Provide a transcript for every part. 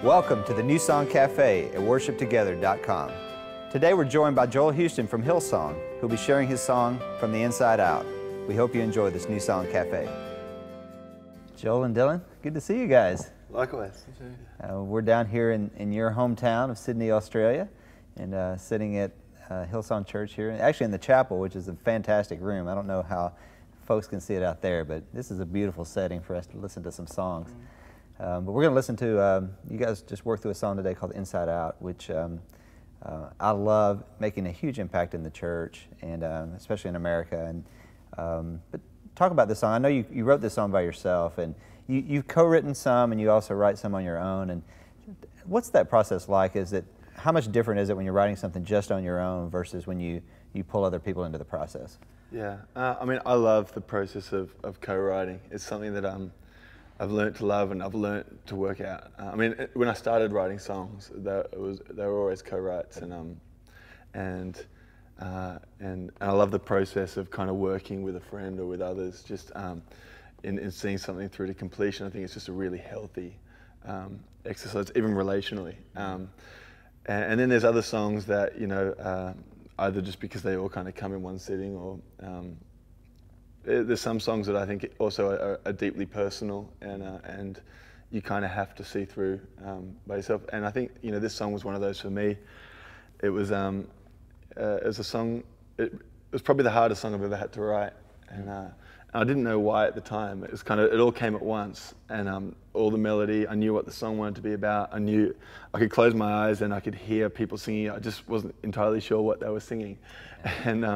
Welcome to the New Song Cafe at worshiptogether.com. Today we're joined by Joel Houston from Hillsong, who'll be sharing his song From the Inside Out. We hope you enjoy this New Song Cafe. Joel and Dylan, good to see you guys. Likewise. We're down here in your hometown of Sydney, Australia, and sitting at Hillsong Church here, actually in the chapel, which is a fantastic room. I don't know how folks can see it out there, but this is a beautiful setting for us to listen to some songs. But we're going to listen to, you guys just worked through a song today called Inside Out, which I love, making a huge impact in the church, and especially in America. And but talk about this song. I know you wrote this song by yourself, and you've co-written some, and you also write some on your own. And what's that process like? How much different is it when you're writing something just on your own versus when you pull other people into the process? Yeah, I mean, I love the process of co-writing. It's something that I've learned to love and I've learned to work out. I mean, when I started writing songs, they were always co-writes, and I love the process of kind of working with a friend or with others, just in seeing something through to completion. I think it's just a really healthy exercise, even relationally. And then there's other songs that, you know, either just because they all kind of come in one sitting, or there's some songs that I think also are deeply personal, and you kind of have to see through by yourself. And I think, you know, this song was one of those for me. It was as a song, it was probably the hardest song I've ever had to write, and I didn't know why at the time. It was it all came at once, and all the melody, I knew what the song wanted to be about. I knew I could close my eyes and I could hear people singing. I just wasn't entirely sure what they were singing, and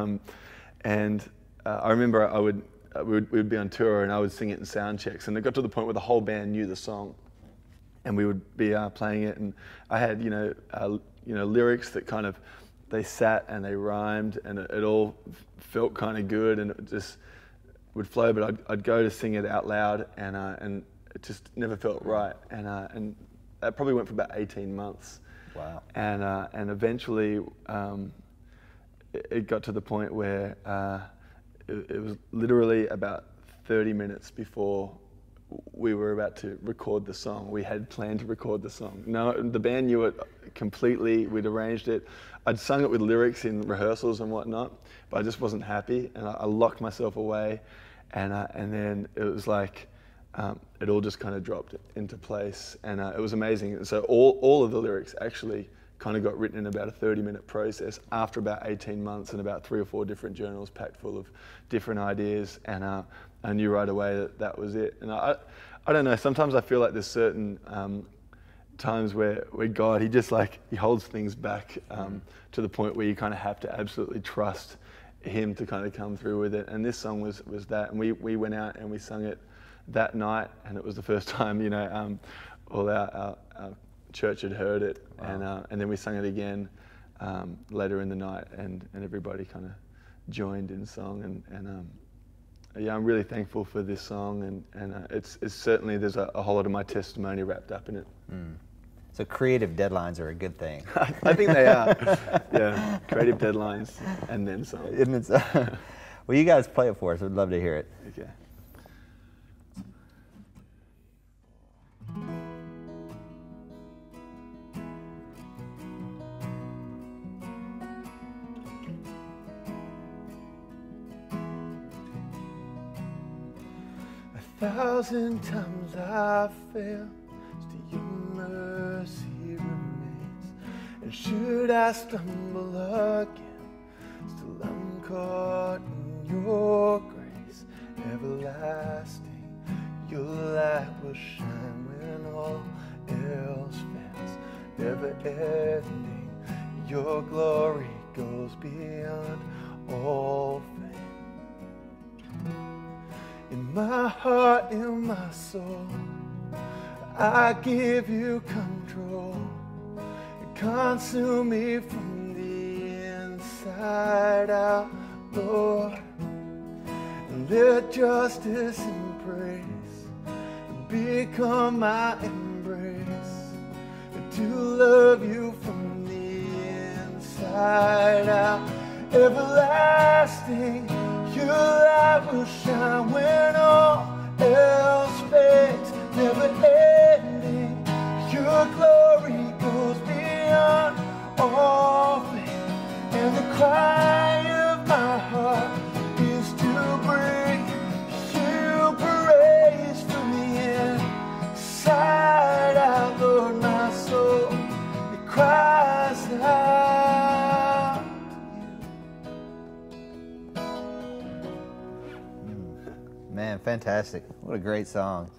I remember we'd be on tour and I would sing it in sound checks, and it got to the point where the whole band knew the song, and we would be playing it, and I had lyrics that they sat and they rhymed, and it all felt kind of good, and it just would flow. But I'd go to sing it out loud, and it just never felt right, and that probably went for about 18 months. Wow. And eventually it got to the point where it was literally about 30 minutes before we were about to record the song. We had planned to record the song. No, the band knew it completely. We'd arranged it. I'd sung it with lyrics in rehearsals and whatnot, but I just wasn't happy, and I locked myself away, and then it was like it all just kind of dropped into place, and it was amazing. And so all of the lyrics actually kind of got written in about a 30-minute process after about 18 months and about 3 or 4 different journals packed full of different ideas, and I knew right away that was it. And I don't know, sometimes I feel like there's certain times where God, he holds things back to the point where you kind of have to absolutely trust him to kind of come through with it. And this song was that, and we went out and we sung it that night, and it was the first time, you know, all our church had heard it. Wow. And then we sang it again later in the night, and everybody kind of joined in song, and yeah, I'm really thankful for this song, and it's certainly, there's a whole lot of my testimony wrapped up in it. So creative deadlines are a good thing. I think they are. Yeah, creative deadlines and then some. Well, you guys play it for us. We'd love to hear it. Okay. A 1,000 times I fail, still your mercy remains. And should I stumble again, still I'm caught in your grace. Everlasting, your light will shine when all else fails. Never ending, your glory goes beyond all fame. In my heart, in my soul, I give you control. Consume me from the inside out, Lord. And let justice and praise become my embrace. To love you from the inside out. Everlasting, your light will shine when all else fades. Never ending, your glory Man, fantastic. What a great song.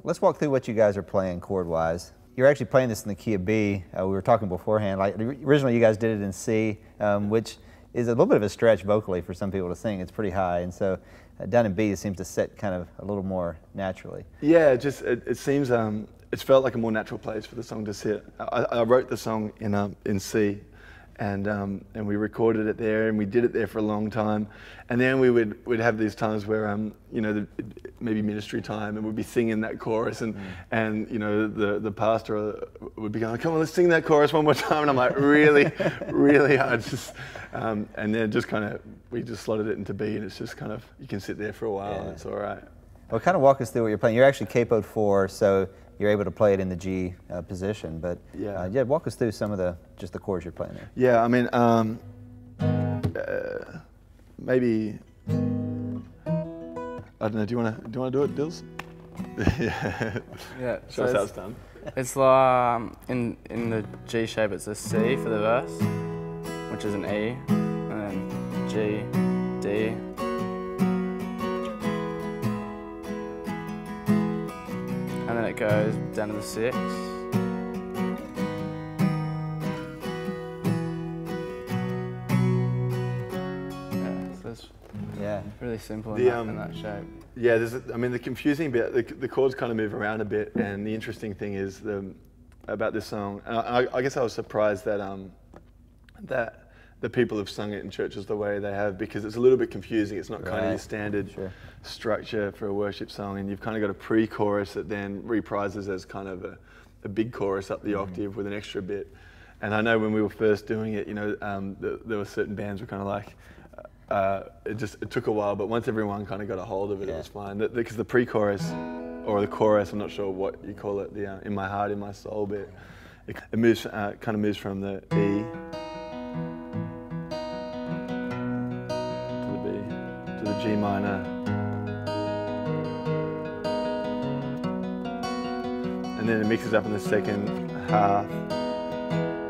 Let's walk through what you guys are playing chord-wise. You're actually playing this in the key of B. We were talking beforehand. Like originally, you guys did it in C, which is a little bit of a stretch vocally for some people to sing. It's pretty high, and so down in B, it seems to sit kind of a little more naturally. Yeah, it seems it's felt like a more natural place for the song to sit. I wrote the song in C, and we recorded it there, and we did it there for a long time, and then we'd have these times where you know, maybe ministry time, and we'd be singing that chorus, and you know, the pastor would be going, come on, let's sing that chorus one more time, and I'm like, really hard, just and then just kind of we just slotted it into B, and it's just kind of, you can sit there for a while, and it's all right. Well, kind of walk us through what you're playing. You're actually capoed 4, so you're able to play it in the G position, but yeah, walk us through some of just the chords you're playing there. Yeah, I mean, maybe, I don't know. Do you want to do it, Dills? Yeah. Show us how it's done. It's like in the G shape. It's a C for the verse, which is an E, and then G, D. And then it goes down to the 6. Yeah, so it's really simple in that shape. Yeah, I mean, the confusing bit, the chords kind of move around a bit, and the interesting thing is about this song, and I guess I was surprised that that the people have sung it in churches the way they have, because it's a little bit confusing. It's not kind of your standard structure for a worship song, and you've kind of got a pre-chorus that then reprises as kind of a big chorus up the octave with an extra bit. And I know when we were first doing it, you know, there were certain bands were kind of like, it took a while, but once everyone kind of got a hold of it, it was fine. Because the pre-chorus, or the chorus, I'm not sure what you call it, the in my heart, in my soul bit, it moves, kind of moves from the E to the G minor, and then it mixes up in the second half.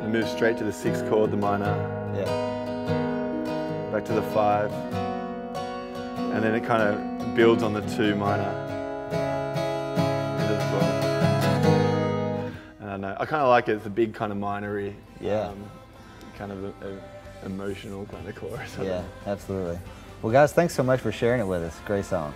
It moves straight to the 6th chord, the minor, back to the 5, and then it kind of builds on the 2 minor into the 4. And I know, I kind of like it. It's a big kind of minor-y, kind of emotional kind of chorus. Yeah, absolutely. Well, guys, thanks so much for sharing it with us. Great song.